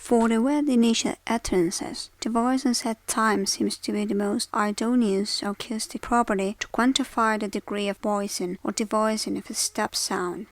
For the word initial utterances, devoicing set time seems to be the most idoneous acoustic property to quantify the degree of voicing or devoicing of a stop sound.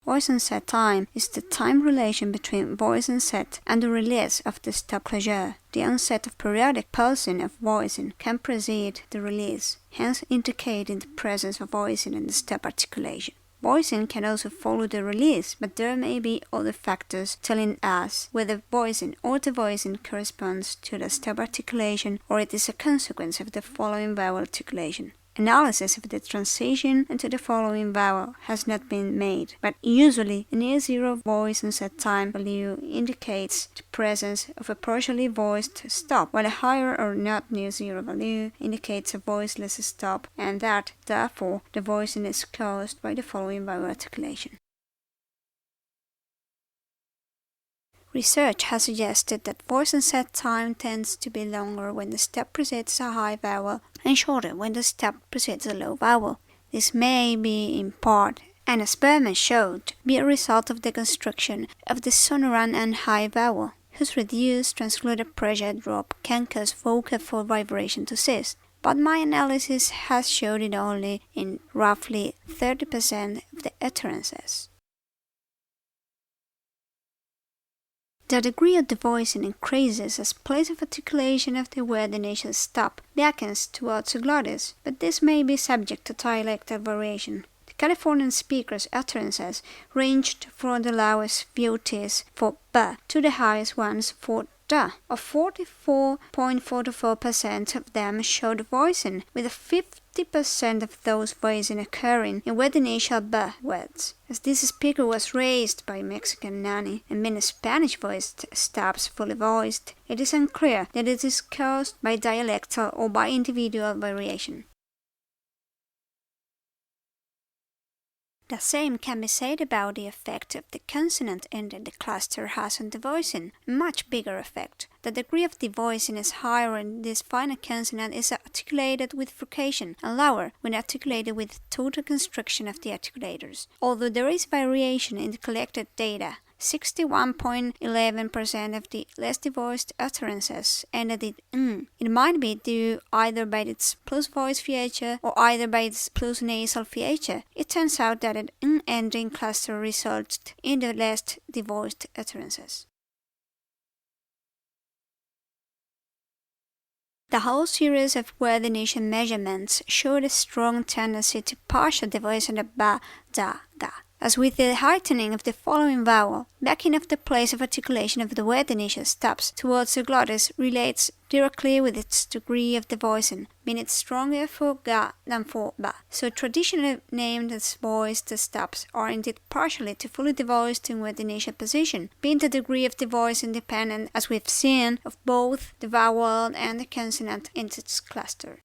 Voicing set time is the time relation between voicing set and the release of the stop closure. The onset of periodic pulsing of voicing can precede the release, hence indicating the presence of voicing in the stop articulation. Voicing can also follow the release, but there may be other factors telling us whether voicing or devoicing corresponds to the stop articulation or it is a consequence of the following vowel articulation. Analysis of the transition into the following vowel has not been made, but usually a near zero voicing set time value indicates the presence of a partially voiced stop, while a higher or not near zero value indicates a voiceless stop, and that, therefore, the voicing is caused by the following vowel articulation. Research has suggested that voicing set time tends to be longer when the stop precedes a high vowel and shorter when the stop precedes a low vowel. This may be in part, and experiments showed, be a result of the construction of the sonorant and high vowel, whose reduced transglottal pressure drop can cause vocal fold vibration to cease. But my analysis has showed it only in roughly 30% of the utterances. The degree of devoicing increases as place of articulation of the word initial stop beckons towards the glottis, but this may be subject to dialectal variation. The Californian speakers' utterances ranged from the lowest VOTs for b to the highest ones for da. Of 44.44% of them showed voicing, with 50% of those voicing occurring in word initial b words. As this speaker was raised by a Mexican nanny and many Spanish-voiced stops fully voiced, it is unclear that it is caused by dialectal or by individual variation. The same can be said about the effect of the consonant ending the cluster has on devoicing, a much bigger effect. The degree of devoicing is higher when this final consonant is articulated with frication, and lower when articulated with total construction of the articulators. Although there is variation in the collected data, 61.11% of the less devoiced utterances ended in n. It might be due either by its plus voice feature or either by its plus nasal feature. It turns out that an n ending cluster resulted in the less devoiced utterances. The whole series of word initial measurements showed a strong tendency to partial devoicing of ba, da, ga. As with the heightening of the following vowel, backing of the place of articulation of the word initial stops towards the glottis relates directly with its degree of devoicing, being it stronger for ga than for ba. So traditionally named as voiced stops are indeed partially to fully devoiced in word initial position, being the degree of devoicing dependent, as we've seen, of both the vowel and the consonant in its cluster.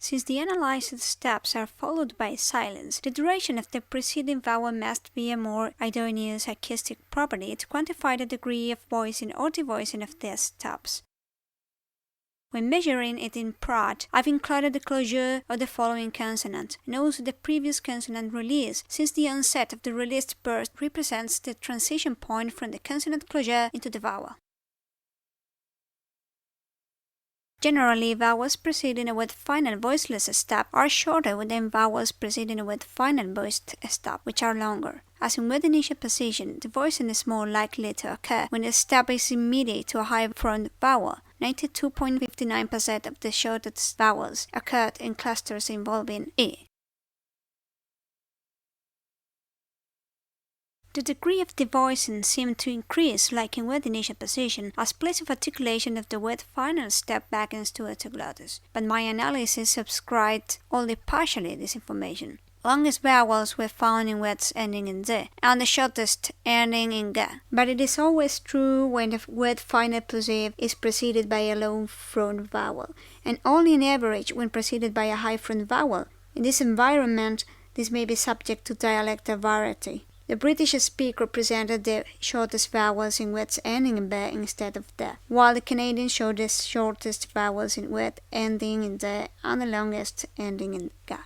Since the analyzed steps are followed by silence, the duration of the preceding vowel must be a more idoneous acoustic property to quantify the degree of voicing or devoicing of these stops. When measuring it in Praat, I've included the closure of the following consonant, and also the previous consonant release, since the onset of the released burst represents the transition point from the consonant closure into the vowel. Generally, vowels preceding a word final voiceless stop are shorter than vowels preceding a word final voiced stop, which are longer. As in word initial position, the voicing is more likely to occur when the stop is immediate to a high front vowel. 92.59% of the shortest vowels occurred in clusters involving e. The degree of devoicing seemed to increase, like in word initial position, as place of articulation of the word final step beckons to epiglottis, but my analysis subscribed only partially this information. Longest vowels were found in words ending in z, and the shortest ending in g. But it is always true when the word final plosive is preceded by a low front vowel, and only in average when preceded by a high front vowel. In this environment, this may be subject to dialectal variety. The British speaker presented the shortest vowels in words ending in "be" instead of "the", while the Canadian showed the shortest vowels in words ending in "the" and the longest ending in "ga".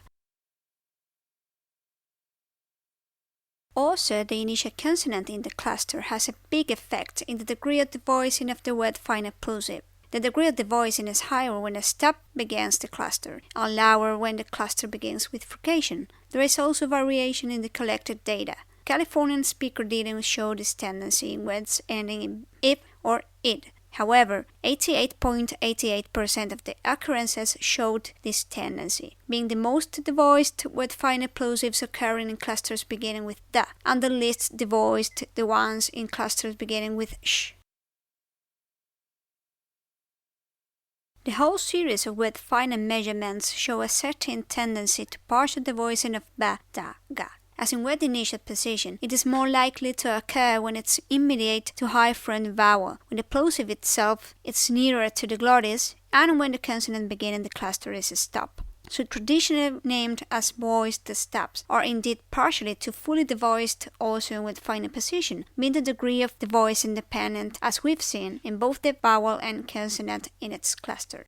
Also, the initial consonant in the cluster has a big effect in the degree of devoicing of the word final-plosive. The degree of devoicing is higher when a stop begins the cluster, and lower when the cluster begins with frication. There is also variation in the collected data. Californian speaker didn't show this tendency in words ending in "if" or "id". However, 88.88% of the occurrences showed this tendency, being the most devoiced with final plosives occurring in clusters beginning with "da", and the least devoiced the ones in clusters beginning with "sh". The whole series of word final measurements show a certain tendency to partial devoicing of "ba", "da", "ga". As in word initial position, it is more likely to occur when it's immediate to high front vowel, when the plosive itself is nearer to the glottis, and when the consonant beginning the cluster is a stop. So traditionally named as voiced stops are indeed partially to fully devoiced also with final position, being the degree of devoicing dependent as we've seen in both the vowel and consonant in its cluster.